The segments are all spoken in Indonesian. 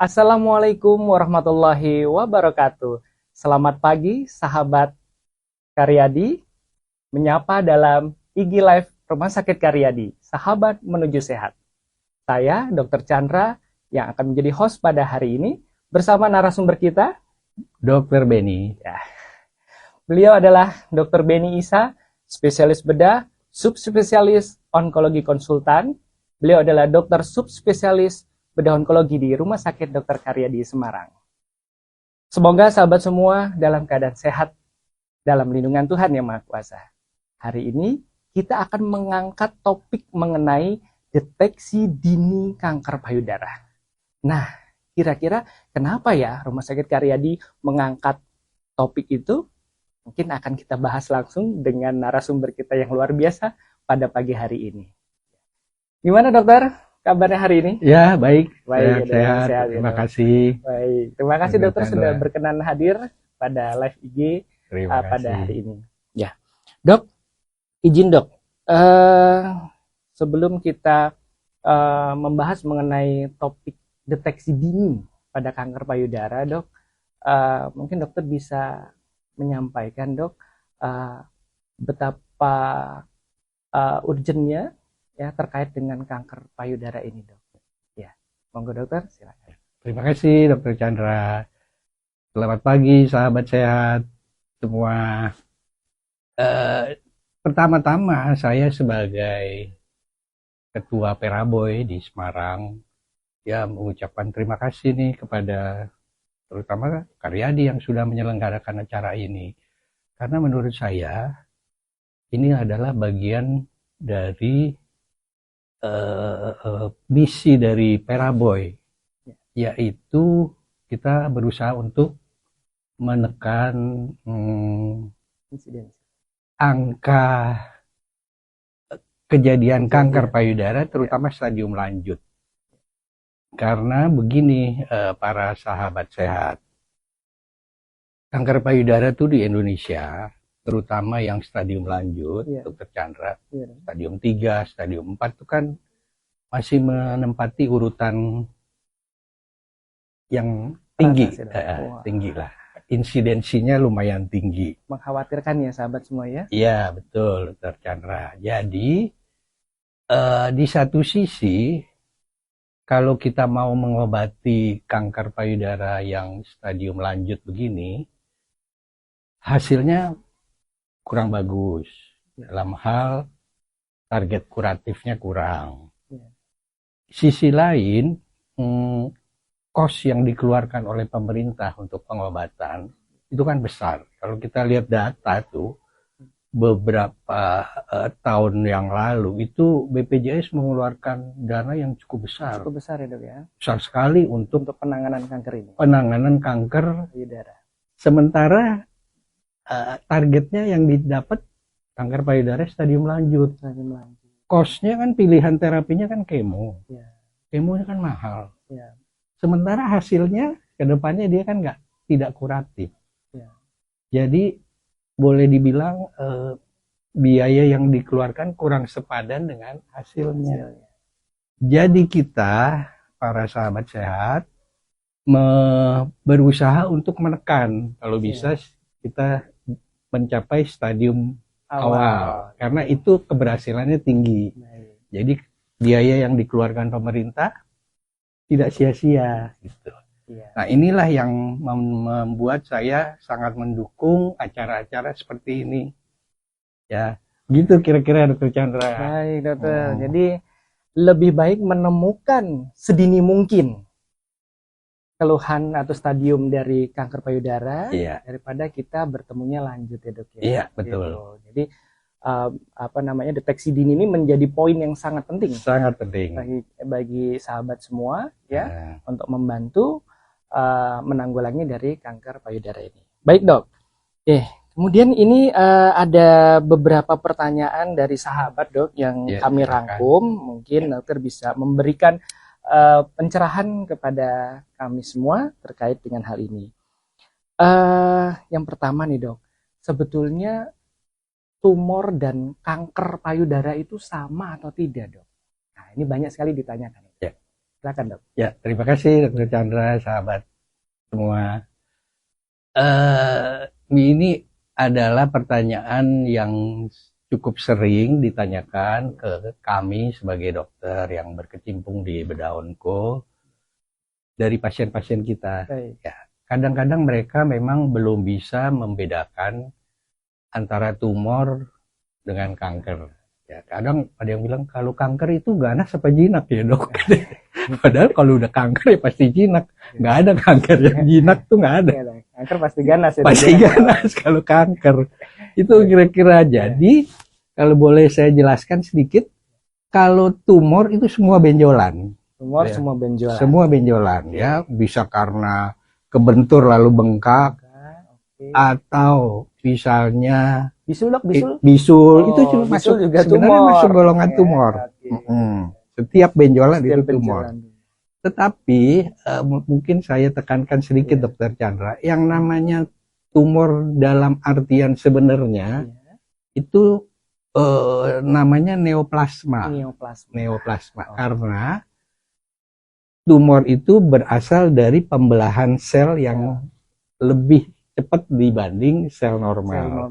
Assalamualaikum warahmatullahi wabarakatuh. Selamat pagi, sahabat Karyadi. Menyapa dalam IG Live Rumah Sakit Karyadi, sahabat menuju sehat. Saya, Dr. Chandra, yang akan menjadi host pada hari ini bersama narasumber kita, Dokter Beni. ya. Beliau adalah Dr. Beni Isa, spesialis bedah, subspesialis onkologi konsultan. Beliau adalah dokter subspesialis bedah onkologi di Rumah Sakit Dr. Karyadi Semarang. Semoga sahabat semua dalam keadaan sehat dalam lindungan Tuhan Yang Maha Kuasa. Hari ini kita akan mengangkat topik mengenai deteksi dini kanker payudara. Nah, kira-kira kenapa ya Rumah Sakit Karyadi mengangkat topik itu? Mungkin akan kita bahas langsung dengan narasumber kita yang luar biasa pada pagi hari ini. Gimana dokter? Kabarnya hari ini? Ya, baik. Baik, Sehat. sehat, Terima ya, kasih. Baik, terima kasih Dokter dokter Chandra. sudah berkenan hadir pada live IG Terima pada kasih. hari ini. Ya, dok, izin dok. Sebelum kita membahas mengenai topik deteksi dini pada kanker payudara, dok, mungkin dokter bisa menyampaikan dok betapa urgentnya ya terkait dengan kanker payudara ini dok. Ya, monggo dokter silakan. Terima kasih, Dokter Chandra. Selamat pagi, sahabat sehat semua. Pertama-tama, saya sebagai Ketua Peraboy di Semarang, ya mengucapkan terima kasih nih kepada terutama Karyadi yang sudah menyelenggarakan acara ini. Karena menurut saya, ini adalah bagian dari misi dari Peraboy, yaitu kita berusaha untuk menekan Insiden. angka kejadian kanker payudara terutama stadium lanjut. Karena begini para sahabat sehat, kanker payudara itu di Indonesia terutama yang stadium lanjut, Dokter Chandra, stadium 3, stadium 4 itu kan masih menempati urutan yang tinggi, tinggi lah. Insidensinya lumayan tinggi. Mengkhawatirkan ya sahabat semua ya? Iya betul, Dokter Chandra. Jadi di satu sisi kalau kita mau mengobati kanker payudara yang stadium lanjut begini, hasilnya kurang bagus. Dalam hal target kuratifnya kurang. Sisi lain, kos yang dikeluarkan oleh pemerintah untuk pengobatan itu kan besar. Kalau kita lihat data tuh, beberapa tahun yang lalu itu BPJS mengeluarkan dana yang cukup besar. Cukup besar ya dok ya? Besar sekali untuk penanganan kanker ini. Penanganan kanker payudara. Sementara targetnya yang didapat kanker payudara stadium lanjut. Kosnya kan pilihan terapinya kan kemo. Kemonya kan mahal. Sementara hasilnya kedepannya dia kan tidak kuratif. Jadi boleh dibilang biaya yang dikeluarkan kurang sepadan dengan hasilnya. Jadi kita para sahabat sehat berusaha untuk menekan kalau bisa kita mencapai stadium awal karena itu keberhasilannya tinggi. Jadi biaya yang dikeluarkan pemerintah tidak sia-sia gitu. Nah inilah yang membuat saya sangat mendukung acara-acara seperti ini. Ya, gitu kira-kira Dokter Chandra. Baik dokter. Jadi lebih baik menemukan sedini mungkin keluhan atau stadium dari kanker payudara daripada kita bertemunya lanjut ya dok ya. Iya betul. Gitu. Jadi deteksi dini ini menjadi poin yang sangat penting. Sangat penting bagi sahabat semua ya untuk membantu menanggulangi dari kanker payudara ini. Baik dok. Kemudian ini ada beberapa pertanyaan dari sahabat dok yang kami rangkum. Mungkin dokter bisa memberikan pencerahan kepada kami semua terkait dengan hal ini. Yang pertama nih dok, sebetulnya tumor dan kanker payudara itu sama atau tidak dok? Nah ini banyak sekali ditanyakan. Silakan dok. Ya, terima kasih Dr. Chandra, sahabat semua. Ini adalah pertanyaan yang cukup sering ditanyakan ke kami sebagai dokter yang berkecimpung di bedah onko dari pasien-pasien kita. Baik. Ya, kadang-kadang mereka memang belum bisa membedakan antara tumor dengan kanker. Ya, kadang ada yang bilang kalau kanker itu ganas apa jinak ya dok. Padahal kalau udah kanker ya pasti jinak. Nggak ada kanker yang jinak tuh nggak ada. Kanker pasti ganas ya. Pasti ganas kalau kanker. Itu kira-kira. Jadi kalau boleh saya jelaskan sedikit, kalau tumor itu semua benjolan. Tumor ya. semua benjolan. Semua benjolan ya, bisa karena kebentur lalu bengkak, atau misalnya bisul dok, bisul. Bisul itu bisul masuk juga sebenarnya tumor. masuk golongan tumor. Setiap benjolan itu benjolan. tumor. Tetapi mungkin saya tekankan sedikit Dokter Chandra, yang namanya tumor dalam artian sebenarnya itu namanya neoplasma. Neoplasma. Karena tumor itu berasal dari pembelahan sel yang lebih cepat dibanding sel normal.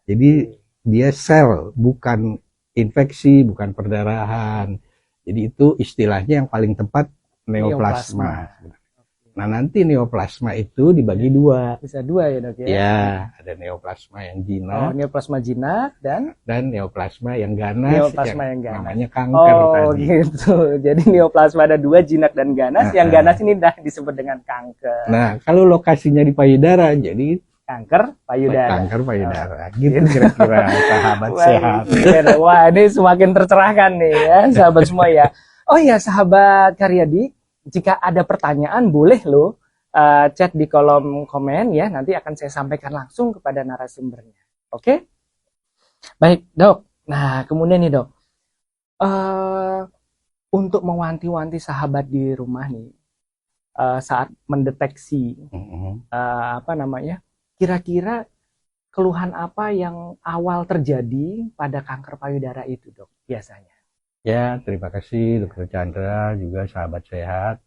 Jadi dia sel, bukan infeksi, bukan perdarahan. Jadi itu istilahnya yang paling tepat neoplasma. Nah nanti neoplasma itu dibagi dua. Bisa dua ya dok ya? Ya, ada neoplasma yang jinak. Neoplasma jinak dan neoplasma yang ganas. Neoplasma yang ganas. Namanya kanker tadi. Gitu. Jadi neoplasma ada dua, jinak dan ganas. Yang ganas ini dah disebut dengan kanker. Nah kalau lokasinya di payudara, jadi kanker payudara. Kanker payudara. Gitu kira-kira sahabat sehat. Wah ini semakin tercerahkan nih ya sahabat semua ya. Oh ya sahabat Karyadi, jika ada pertanyaan boleh lo chat di kolom komen ya, nanti akan saya sampaikan langsung kepada narasumbernya. Oke? Baik dok. Nah kemudian nih dok, untuk mewanti-wanti sahabat di rumah nih saat mendeteksi kira-kira keluhan apa yang awal terjadi pada kanker payudara itu dok biasanya? Ya, terima kasih Dr. Chandra, juga sahabat sehat.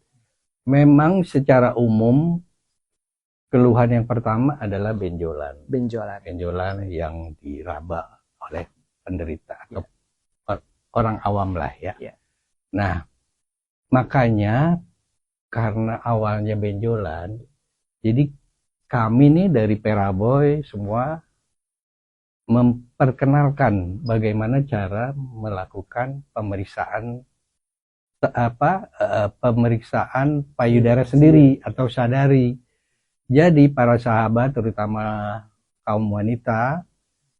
Memang secara umum keluhan yang pertama adalah benjolan. Benjolan yang diraba oleh penderita atau orang awam lah ya. Nah, makanya karena awalnya benjolan, jadi kami nih dari Peraboy semua memperkenalkan bagaimana cara melakukan pemeriksaan pemeriksaan payudara sendiri atau sadari. Jadi para sahabat terutama kaum wanita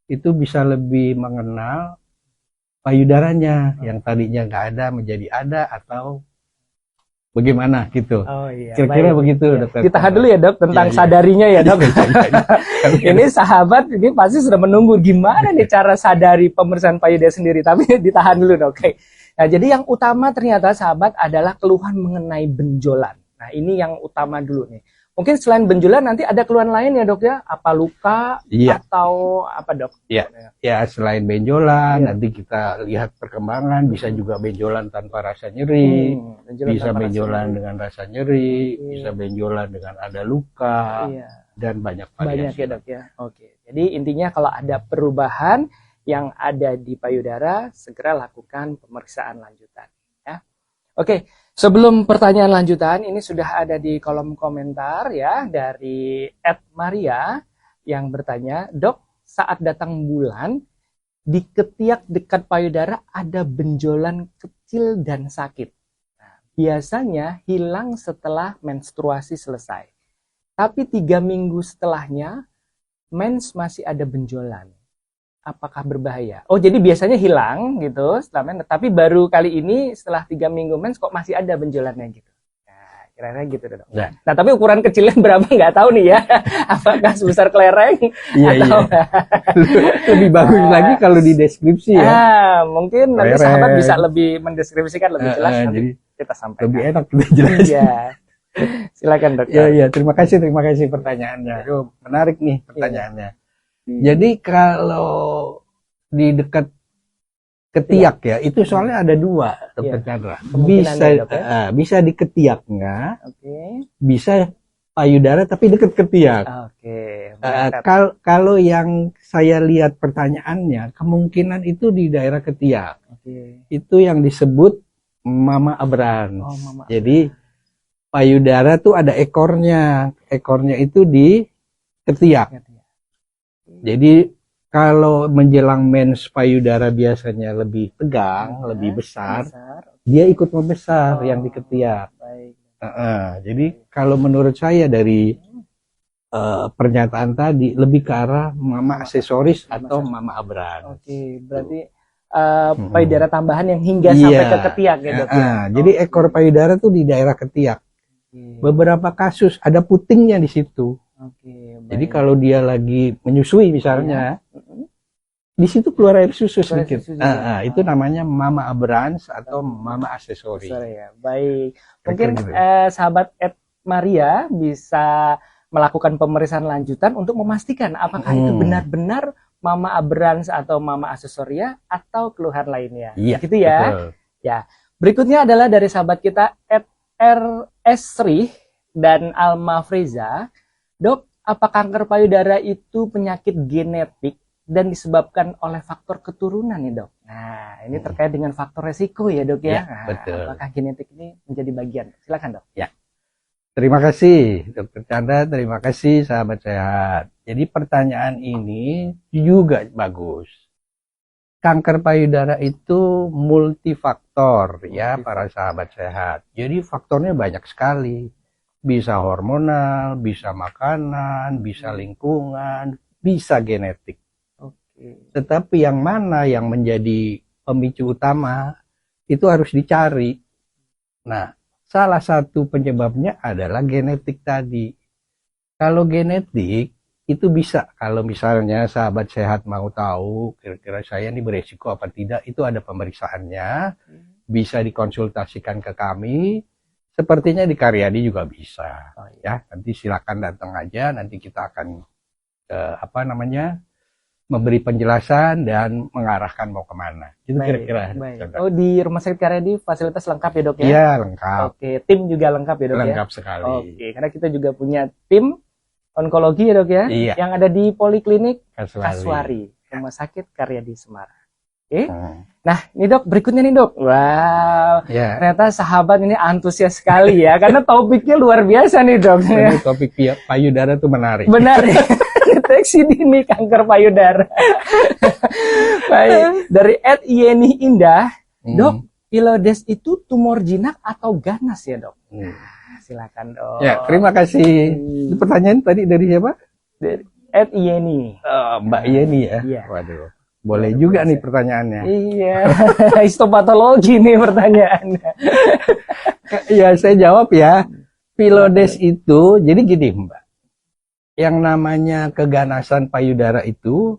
itu bisa lebih mengenal payudaranya yang tadinya nggak ada menjadi ada atau bagaimana gitu. Kira-kira begitu dokter. Ditahan dulu ya dok tentang sadarinya ya dok. Ini sahabat ini pasti sudah menunggu gimana nih cara sadari pemeriksaan payudara sendiri, tapi ditahan dulu dok. Nah jadi yang utama ternyata sahabat adalah keluhan mengenai benjolan. Nah ini yang utama dulu nih. Mungkin selain benjolan nanti ada keluhan lain ya dok ya? Apa luka atau apa dok? Ya selain benjolan nanti kita lihat perkembangan, bisa juga benjolan tanpa rasa nyeri, bisa benjolan dengan rasa nyeri, bisa benjolan dengan ada luka, dan banyak ya dok ya. Oke. Jadi intinya kalau ada perubahan yang ada di payudara, segera lakukan pemeriksaan lanjutan. Ya. Oke. Sebelum pertanyaan lanjutan, ini sudah ada di kolom komentar ya dari @maria yang bertanya, dok, saat datang bulan di ketiak dekat payudara ada benjolan kecil dan sakit. Nah, biasanya hilang setelah menstruasi selesai, tapi 3 minggu setelahnya mens masih ada benjolan. Apakah berbahaya? Oh jadi biasanya hilang gitu setelah mens, tapi baru kali ini setelah 3 minggu mens kok masih ada benjolannya gitu. Nah kira-kira gitu dok. Nah tapi ukuran kecilnya berapa nggak tahu nih ya. Apakah sebesar kelereng? Atau... Lebih bagus lagi kalau di deskripsi ya. Mungkin nanti sahabat bisa lebih mendeskripsikan lebih jelas. Nanti kita sampaikan. Lebih enak kita jelas. Silakan dok. Ya terima kasih pertanyaannya. Menarik nih pertanyaannya. Jadi kalau di dekat Ketiak ya, itu soalnya ada dua, Dokter Chandra. Bisa ya, Dok, ya? bisa di ketiaknya, Oke. bisa payudara tapi dekat ketiak. Oke. Kalau yang saya lihat pertanyaannya, kemungkinan itu di daerah ketiak. Oke. Itu yang disebut mama abrans. Oh, mama. Jadi payudara tuh ada ekornya. Ekornya itu di ketiak. Jadi kalau menjelang mens payudara biasanya lebih tegang, lebih besar, dia ikut membesar yang di ketiak. Baik. Jadi kalau menurut saya dari pernyataan tadi lebih ke arah mama aksesoris atau mama abrans. Oke, berarti payudara tambahan yang hingga sampai ke ketiak ya, Dok ya. Jadi ekor payudara tuh di daerah ketiak. Beberapa kasus ada putingnya di situ. Jadi kalau dia lagi menyusui misalnya, di situ keluar air susu sedikit. Itu namanya mama abrans atau mama aksesori. Ya. Baik. Mungkin sahabat Ed Maria bisa melakukan pemeriksaan lanjutan untuk memastikan apakah itu benar-benar mama abrans atau mama aksesoria atau keluhan lainnya. Iya, gitu ya. Betul. Ya. Berikutnya adalah dari sahabat kita Ed RS Sri dan Alma Freza. Dok, apa kanker payudara itu penyakit genetik dan disebabkan oleh faktor keturunan nih, Dok? Nah, ini terkait dengan faktor resiko ya, Dok ya. Ya, betul. Apakah genetik ini menjadi bagian? Silakan, Dok. Ya. Terima kasih, Dokter Chandra. Terima kasih, sahabat sehat. Jadi pertanyaan ini juga bagus. Kanker payudara itu multifaktor ya, para sahabat sehat. Jadi faktornya banyak sekali. Bisa hormonal, bisa makanan, bisa lingkungan, bisa genetik. Tetapi yang mana yang menjadi pemicu utama itu harus dicari. Nah, salah satu penyebabnya adalah genetik tadi. Kalau genetik itu bisa, kalau misalnya sahabat sehat mau tahu kira-kira saya ini beresiko apa tidak, itu ada pemeriksaannya, bisa dikonsultasikan ke kami. Sepertinya di Karyadi juga bisa, ya. Nanti silakan datang aja, nanti kita akan memberi penjelasan dan mengarahkan mau kemana. Itu kira-kira. Oh, di Rumah Sakit Karyadi fasilitas lengkap ya, Dok ya? Iya, lengkap. Oke, tim juga lengkap ya, Dok ya? Lengkap sekali. Oke, karena kita juga punya tim onkologi ya, Dok ya? Iya. Yang ada di Poliklinik Kaswari. Kaswari, Rumah Sakit Karyadi Semarang. Oke. Nah, ini Dok, berikutnya nih, Dok. Wow. Ternyata sahabat ini antusias sekali ya, karena topiknya luar biasa nih, Dok. Ini topik payudara tuh menarik. Benar ya. Deteksi dini kanker payudara. Baik, dari @yeni Indah, Dok, pilodes itu tumor jinak atau ganas ya, Dok? Silakan, Dok. Ya, terima kasih. Pertanyaan tadi dari siapa? Dari @yeni. Mbak Yeni ya. Iya. Waduh. Boleh juga nih pertanyaannya. Iya, histopatologi nih pertanyaannya. Ya, saya jawab ya. Pilodes itu, jadi gini Mbak. Yang namanya keganasan payudara itu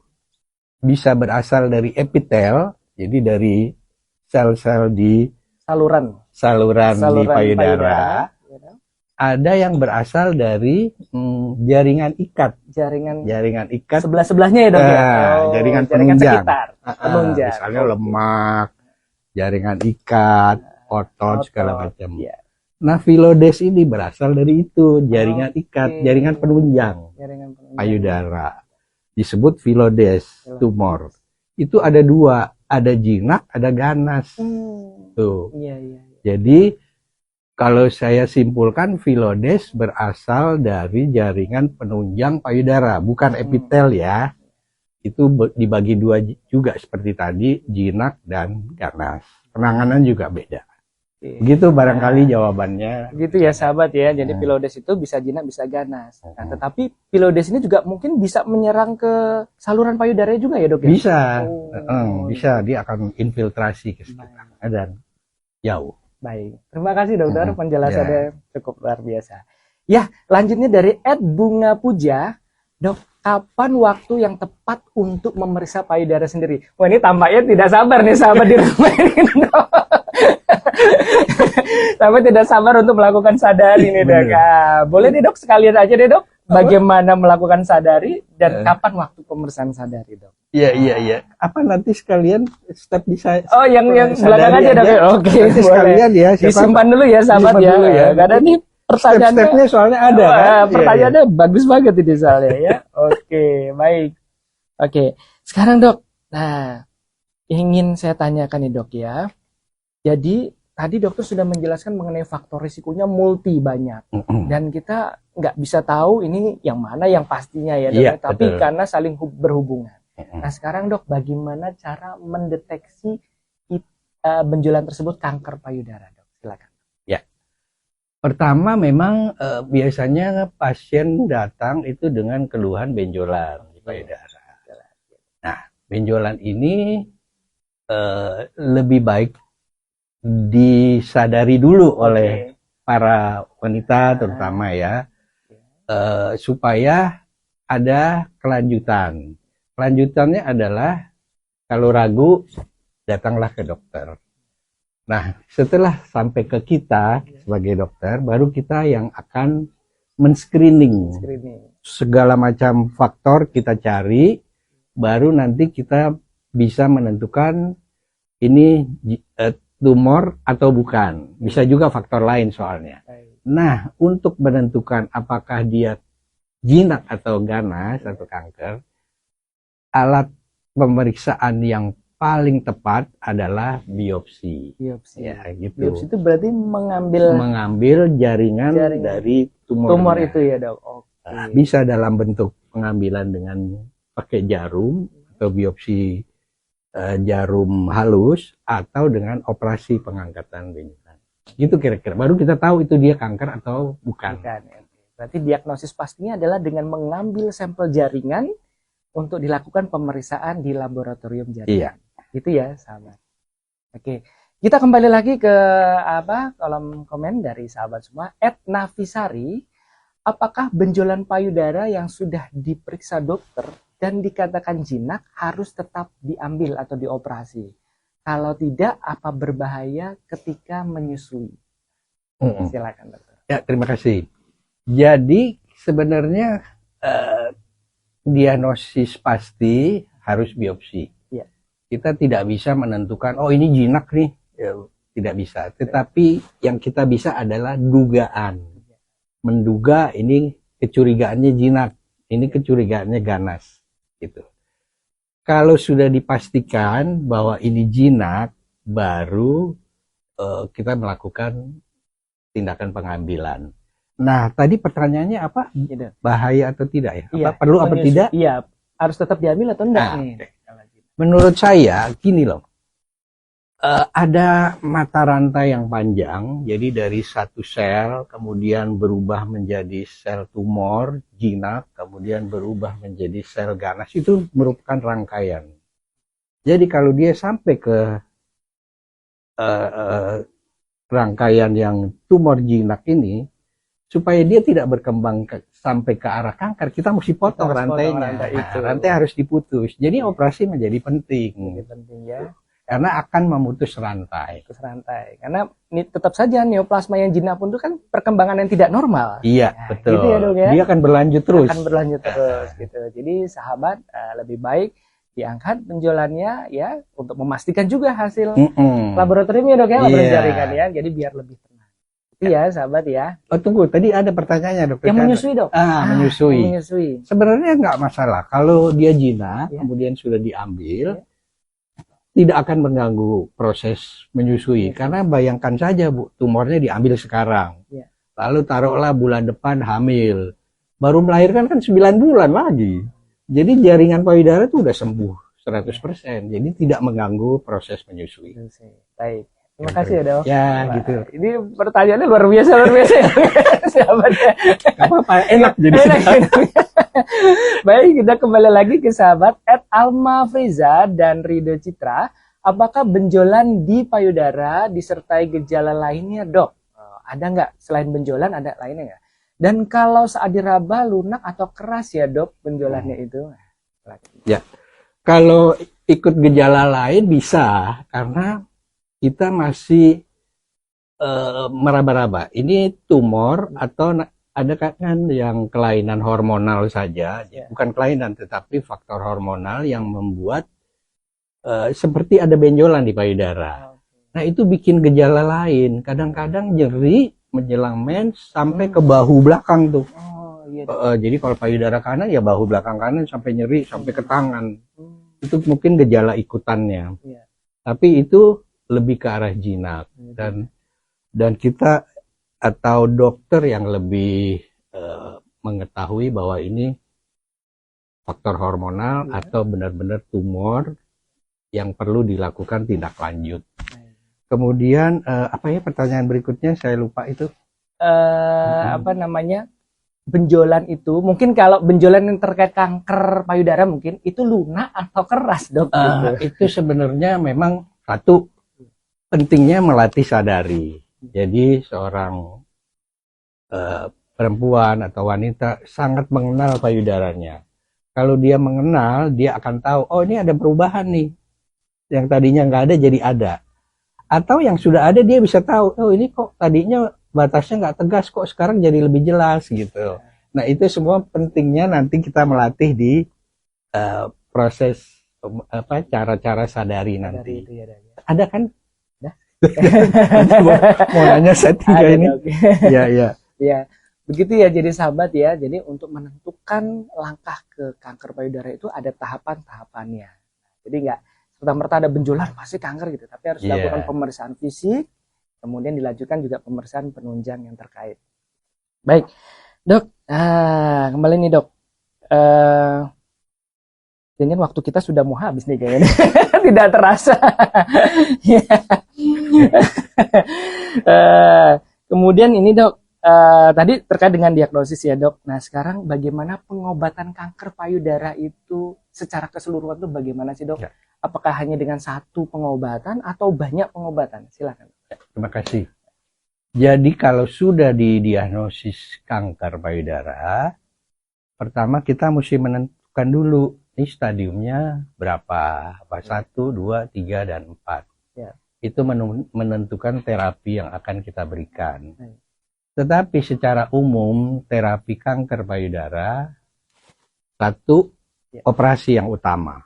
bisa berasal dari epitel, jadi dari sel-sel di saluran di payudara. Ada yang berasal dari jaringan ikat. Jaringan ikat. Sebelah-sebelahnya ya, Dok ya? Jaringan penunjang. Sekitar. Penunjang. Misalnya lemak, jaringan ikat, otot, segala macam. Ya. Nah, pilodes ini berasal dari itu, jaringan ikat, jaringan penunjang payudara. Disebut pilodes tumor. Itu ada dua, ada jinak, ada ganas. Tuh. Iya. Jadi kalau saya simpulkan, pilodes berasal dari jaringan penunjang payudara, bukan epitel ya. Itu dibagi dua juga seperti tadi, jinak dan ganas. Penanganan juga beda. Begitu barangkali jawabannya. Gitu ya, sahabat ya. Jadi pilodes itu bisa jinak, bisa ganas. Nah, tetapi pilodes ini juga mungkin bisa menyerang ke saluran payudara juga ya, Dok ya? Bisa. Bisa, dia akan infiltrasi ke sekitar dan jauh. Baik, terima kasih dokter, penjelasannya cukup luar biasa. Ya, lanjutnya dari @bunga puja, Dok, kapan waktu yang tepat untuk memeriksa payudara sendiri? Wah, ini tampaknya tidak sabar nih sahabat di rumah ini, Dok. Sahabat tidak sabar untuk melakukan sadar ini, Dok. Boleh nih, Dok, sekalian aja deh, Dok. bagaimana melakukan sadari dan kapan waktu pemeriksaan sadari, Dok? Iya. Apa nanti sekalian step bisa? Oh, yang belakang aja, Dok. Oke, nanti sekalian ya. Disimpan dulu ya, sahabat ya. Dulu ya. Karena ini pertanyaannya, step-stepnya soalnya ada kan? Pertanyaannya bagus banget ini soalnya ya. Oke, baik. Oke, sekarang Dok. Nah, ingin saya tanyakan nih Dok ya. Jadi tadi dokter sudah menjelaskan mengenai faktor risikonya banyak. Dan kita nggak bisa tahu ini yang mana yang pastinya ya Dok. Iya, Tapi betul. karena saling berhubungan. Nah sekarang Dok, bagaimana cara mendeteksi benjolan tersebut kanker payudara Dok? Silakan. Ya. Pertama memang biasanya pasien datang itu dengan keluhan benjolan di payudara. Nah, benjolan ini lebih baik disadari dulu oleh para wanita terutama ya, supaya ada kelanjutan. Kelanjutannya adalah kalau ragu datanglah ke dokter. Nah, setelah sampai ke kita sebagai dokter, baru kita yang akan men-screening. Segala macam faktor kita cari, baru nanti kita bisa menentukan ini tumor atau bukan. Bisa juga faktor lain soalnya. Nah, untuk menentukan apakah dia jinak atau ganas atau kanker, alat pemeriksaan yang paling tepat adalah biopsi. Ya, gitu. Biopsi itu berarti mengambil jaringan dari tumor itu ya Dok. Nah, bisa dalam bentuk pengambilan dengan pakai jarum atau biopsi jarum halus atau dengan operasi pengangkatan benjolan. Gitu kira-kira. Baru kita tahu itu dia kanker atau bukan. Berarti diagnosis pastinya adalah dengan mengambil sampel jaringan untuk dilakukan pemeriksaan di laboratorium jaringan. Iya. Gitu ya, sahabat. Oke. Kita kembali lagi ke kolom komen dari sahabat semua. @Navisari, apakah benjolan payudara yang sudah diperiksa dokter dan dikatakan jinak harus tetap diambil atau dioperasi? Kalau tidak, apa berbahaya ketika menyusui? Silakan dokter. Ya, terima kasih. Jadi sebenarnya diagnosis pasti harus biopsi. Ya. Kita tidak bisa menentukan, oh ini jinak nih. Ya, tidak bisa. Tetapi yang kita bisa adalah dugaan. Menduga ini kecurigaannya jinak, ini kecurigaannya ganas. Gitu. Kalau sudah dipastikan bahwa ini jinak, baru kita melakukan tindakan pengambilan. Nah, tadi pertanyaannya apa? Bahaya atau tidak ya? Iya, apa perlu apa tidak? Iya, harus tetap diambil atau enggak nih? Menurut saya gini loh. Ada mata rantai yang panjang, jadi dari satu sel kemudian berubah menjadi sel tumor, jinak, kemudian berubah menjadi sel ganas, itu merupakan rangkaian. Jadi kalau dia sampai ke rangkaian yang tumor jinak ini, supaya dia tidak berkembang sampai ke arah kanker, kita mesti potong rantainya. Rantai harus diputus. Jadi operasi menjadi penting. Ya. Karena akan memutus rantai. Karena ini tetap saja neoplasma yang jinak pun itu kan perkembangan yang tidak normal. Iya, betul. Gitu ya, Dok, ya? Dia akan berlanjut terus. Gitu. Jadi sahabat lebih baik diangkat benjolannya ya untuk memastikan juga hasil laboratoriumnya Dok ya, laboratorium jaringan ya. Jadi biar lebih tenang. Itu ya sahabat ya. Oh tunggu, tadi ada pertanyaannya Dok. Yang menyusui Dok. Menyusui. Sebenarnya nggak masalah. Kalau dia jinak, kemudian sudah diambil, tidak akan mengganggu proses menyusui. Karena bayangkan saja Bu, tumornya diambil sekarang. Lalu taruhlah bulan depan hamil. Baru melahirkan kan 9 bulan lagi. Jadi jaringan payudara itu udah sembuh 100%. Jadi tidak mengganggu proses menyusui. Baik. Terima kasih ya Dok. Ya gitu. Ini pertanyaannya luar biasa sahabatnya. Apa-apa, enak jadi. Baik, kita kembali lagi ke sahabat @Alma Friza dan Rido Citra. Apakah benjolan di payudara disertai gejala lainnya Dok? Ada nggak? Selain benjolan ada lainnya nggak? Dan kalau saat diraba lunak atau keras ya Dok benjolannya itu? Ya, kalau ikut gejala lain bisa, karena kita masih meraba-raba. Ini tumor ada kan yang kelainan hormonal saja, Ya. bukan kelainan tetapi faktor hormonal yang membuat seperti ada benjolan di payudara. Nah, itu bikin gejala lain. Kadang-kadang nyeri menjelang mens sampai ke bahu belakang tuh. Oh, iya. Jadi kalau payudara kanan ya bahu belakang kanan sampai nyeri sampai ke tangan. Itu mungkin gejala ikutannya. Iya. Tapi itu lebih ke arah jinak, dan kita atau dokter yang lebih mengetahui bahwa ini faktor hormonal atau benar-benar tumor yang perlu dilakukan tindak lanjut. Kemudian apa ya pertanyaan berikutnya, saya lupa itu. Apa namanya, benjolan itu mungkin kalau benjolan yang terkait kanker payudara mungkin itu lunak atau keras, Dok? Gitu. Itu sebenarnya memang satu pentingnya melatih sadari. Jadi seorang perempuan atau wanita sangat mengenal payudaranya. Kalau dia mengenal, dia akan tahu, oh ini ada perubahan nih. Yang tadinya nggak ada jadi ada. Atau yang sudah ada dia bisa tahu, oh ini kok tadinya batasnya nggak tegas, kok sekarang jadi lebih jelas gitu. Nah itu semua pentingnya nanti kita melatih di proses cara-cara sadari nanti. Itu ya, Ada kan? Dah. Mau nanya saya tiga ini. Ya, ya. Ya, begitu ya. Jadi sahabat ya. Jadi untuk menentukan langkah ke kanker payudara itu ada tahapan-tahapannya. Jadi nggak serta-merta ada benjolan pasti kanker gitu. Tapi harus dilakukan pemeriksaan fisik, kemudian dilanjutkan juga pemeriksaan penunjang yang terkait. Baik, Dok. Kembali nih, Dok. Jadi waktu kita sudah mau habis nih kayaknya. Tidak terasa. Kemudian ini, Dok, tadi terkait dengan diagnosis ya, Dok. Nah sekarang bagaimana pengobatan kanker payudara itu secara keseluruhan itu bagaimana sih, Dok? Ya. Apakah hanya dengan satu pengobatan atau banyak pengobatan? Silakan. Terima kasih. Jadi kalau sudah didiagnosis kanker payudara, pertama kita mesti menentukan dulu ini stadiumnya berapa, apa 1, 2, 3, dan 4. Ya. Itu menentukan terapi yang akan kita berikan. Tetapi secara umum terapi kanker payudara, satu, operasi yang utama.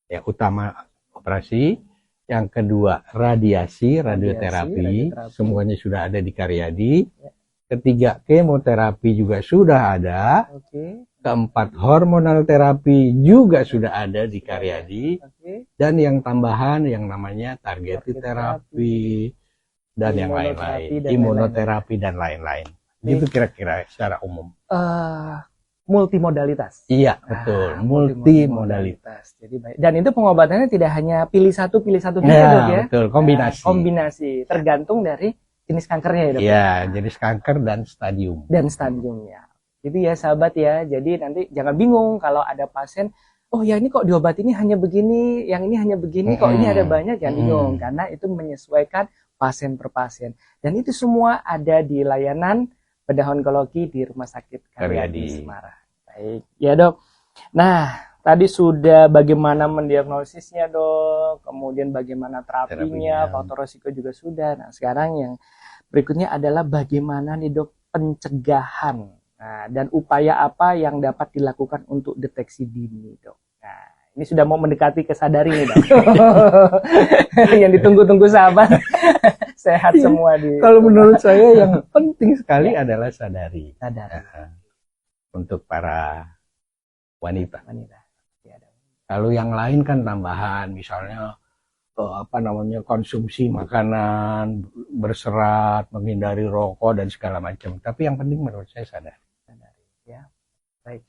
Ya, utama operasi. Yang kedua, radioterapi. Semuanya sudah ada di Karyadi. Ketiga, kemoterapi juga sudah ada. Keempat, hormonal terapi juga sudah ada di Karyadi. Dan yang tambahan yang namanya targeted terapi dan yang lain-lain, imunoterapi dan lain-lain. Itu kira-kira secara umum. Multimodalitas. Iya, betul. Multimodalitas. Jadi baik. Dan itu pengobatannya tidak hanya pilih satu gitu, Dok ya. Betul, kombinasi. Kombinasi, tergantung dari jenis kankernya ya, Dok. Iya, jenis kanker dan stadium. Dan stadiumnya. Itu ya sahabat ya. Jadi nanti jangan bingung kalau ada pasien, oh ya ini kok diobat ini hanya begini, yang ini hanya begini, kok ini ada banyak, jangan bingung. Karena itu menyesuaikan pasien per pasien. Dan itu semua ada di layanan bedah onkologi di Rumah Sakit Karyadi Semarang. Baik, ya Dok. Nah, tadi sudah bagaimana mendiagnosisnya, Dok. Kemudian bagaimana terapinya, faktor risiko juga sudah. Nah, sekarang yang berikutnya adalah bagaimana nih, Dok, pencegahan. Nah, dan upaya apa yang dapat dilakukan untuk deteksi dini, Dok. Nah, ini sudah mau mendekati kesadari nih, Dok. Yang ditunggu-tunggu sahabat. Sehat semua di. Kalau menurut saya yang penting sekali adalah sadari. Untuk para wanita. Kalau yang lain kan tambahan, misalnya konsumsi makanan berserat, menghindari rokok dan segala macam. Tapi yang penting menurut saya sadari. Ya, baik.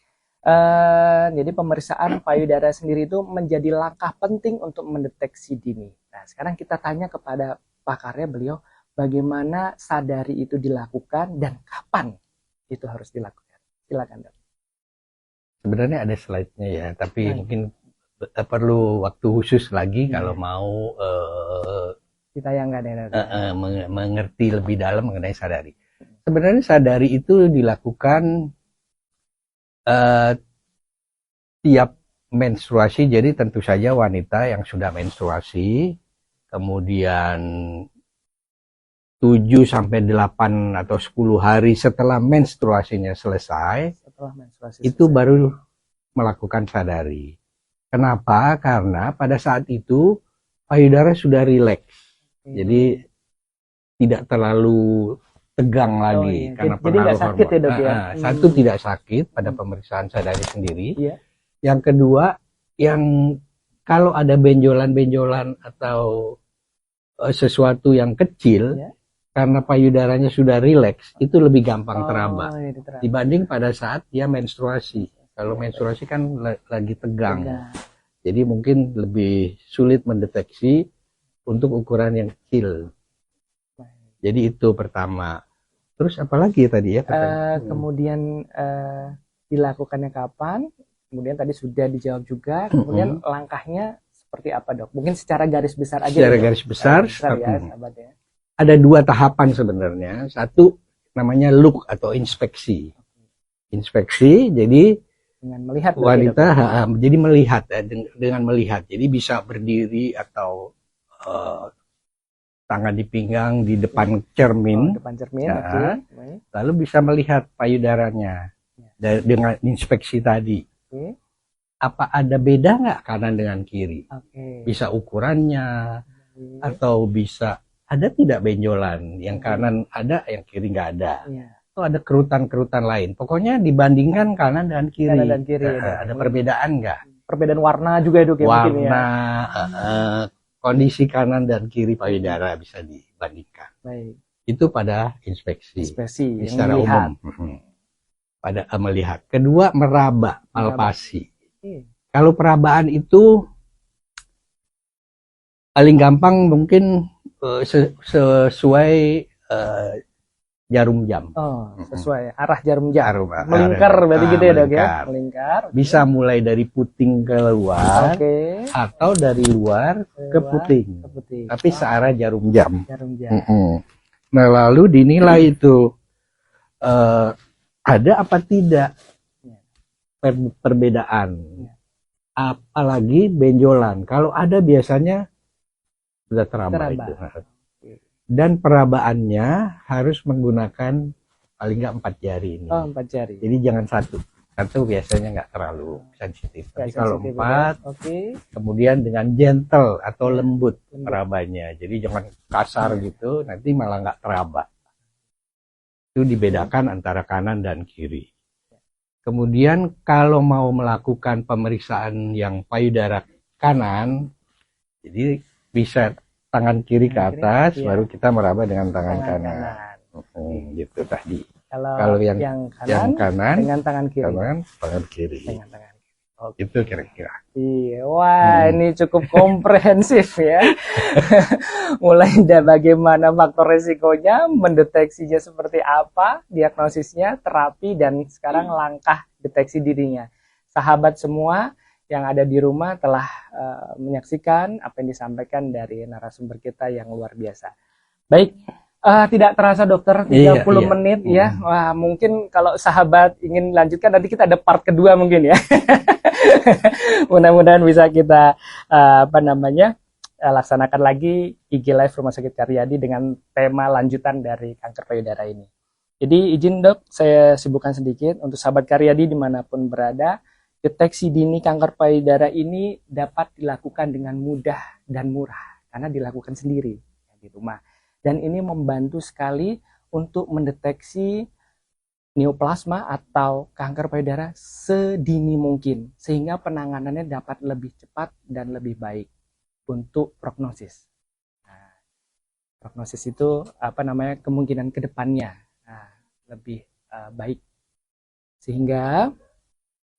Jadi pemeriksaan payudara sendiri itu menjadi langkah penting untuk mendeteksi dini. Nah, sekarang kita tanya kepada pakarnya beliau, bagaimana sadari itu dilakukan dan kapan itu harus dilakukan. Silakan, Dok. Sebenarnya ada slide-nya ya, tapi mungkin perlu waktu khusus lagi kalau mau ditayangkan ya, mengerti lebih dalam mengenai sadari. Sebenarnya sadari itu dilakukan tiap menstruasi, jadi tentu saja wanita yang sudah menstruasi, kemudian 7 sampai 8 atau 10 hari setelah menstruasinya selesai, Setelah menstruasi itu selesai. baru melakukan sadari. Kenapa? Karena pada saat itu payudara sudah rileks. Jadi tidak terlalu tegang lagi iya. karena Jadi pengaruh nggak sakit hormon. ya, Dok, ya? Satu, tidak sakit pada pemeriksaan sadari sendiri. Iya. Yang kedua, yang kalau ada benjolan-benjolan atau sesuatu yang kecil, Iya. karena payudaranya sudah rileks, itu lebih gampang teraba iya, diteraba. dibanding pada saat dia menstruasi. Kalau menstruasi kan lagi tegang. Jadi mungkin lebih sulit mendeteksi untuk ukuran yang kecil. Jadi itu pertama. Terus apalagi tadi ya? Kemudian dilakukannya kapan? Kemudian tadi sudah dijawab juga. Kemudian langkahnya seperti apa, Dok? Mungkin secara garis besar aja. Secara garis besar, ya, sahabat ya. Ada 2 tahapan sebenarnya. Satu namanya look atau inspeksi. Inspeksi, jadi dengan melihat wanita jadi melihat dengan melihat. Jadi bisa berdiri atau tangan di pinggang di depan cermin, lalu bisa melihat payudaranya dengan inspeksi tadi. Apa ada beda nggak kanan dengan kiri? Bisa ukurannya, atau bisa ada tidak benjolan, yang kanan ada, yang kiri nggak ada. Atau ada kerutan-kerutan lain. Pokoknya dibandingkan kanan dan kiri. Ada perbedaan nggak? Perbedaan warna juga itu warna, mungkin ya. Kondisi kanan dan kiri payudara bisa dibandingkan. Baik. Itu pada inspeksi secara melihat. umum. Pada melihat. Kedua, meraba, palpasi. Kalau perabaan itu paling gampang mungkin sesuai jarum jam. Sesuai arah jarum jam. Melingkar berarti gitu ya, Dok ya? Melingkar. Bisa mulai dari puting ke luar, atau dari luar ke puting. Tapi searah jarum jam. Nah, lalu dinilai itu ada apa tidak perbedaan. Apalagi benjolan. Kalau ada biasanya sudah teraba. Itu. Dan perabaannya harus menggunakan paling nggak 4 jari ini. 4 jari. Jadi jangan satu biasanya nggak terlalu sensitif. Tapi kalau 4, kemudian dengan gentle atau lembut perabanya. Jadi jangan kasar gitu, nanti malah nggak teraba. Itu dibedakan antara kanan dan kiri. Kemudian kalau mau melakukan pemeriksaan yang payudara kanan, jadi bisa tangan kiri ke atas, baru kita meraba dengan tangan kanan. Gitu tadi. Kalau yang kanan dengan tangan kiri. Tangan kiri. Dengan tangan kiri. Itu kira-kira. Iya, wah ini cukup komprehensif ya. Mulai dari bagaimana faktor risikonya, mendeteksinya seperti apa, diagnosisnya, terapi, dan sekarang langkah deteksi dirinya. Sahabat semua yang ada di rumah telah menyaksikan apa yang disampaikan dari narasumber kita yang luar biasa. Baik, tidak terasa dokter 30 menit ya. Wah, mungkin kalau sahabat ingin lanjutkan nanti kita ada part kedua mungkin ya. Mudah-mudahan bisa kita laksanakan lagi IG Live Rumah Sakit Karyadi dengan tema lanjutan dari kanker payudara ini. Jadi izin dok, saya sibukkan sedikit untuk sahabat Karyadi dimanapun berada. Deteksi dini kanker payudara ini dapat dilakukan dengan mudah dan murah karena dilakukan sendiri di rumah. Dan ini membantu sekali untuk mendeteksi neoplasma atau kanker payudara sedini mungkin sehingga penanganannya dapat lebih cepat dan lebih baik untuk prognosis. Nah, prognosis itu kemungkinan kedepannya lebih baik sehingga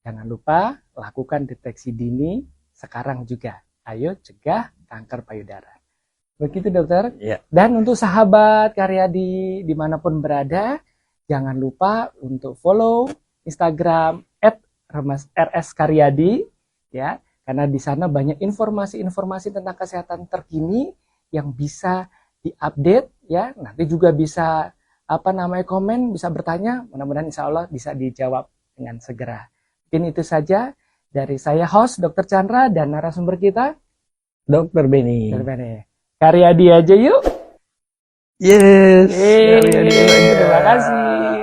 jangan lupa lakukan deteksi dini sekarang juga. Ayo cegah kanker payudara. Begitu dokter. Ya. Dan untuk sahabat Karyadi dimanapun berada, jangan lupa untuk follow Instagram @rskaryadi ya, karena di sana banyak informasi-informasi tentang kesehatan terkini yang bisa diupdate ya. Nanti juga bisa komen, bisa bertanya. Mudah-mudahan insya Allah bisa dijawab dengan segera. Mungkin itu saja dari saya host Dr. Chandra dan narasumber kita Dr. Benny. Karyadi aja yuk. Yes. Yeay, terima kasih.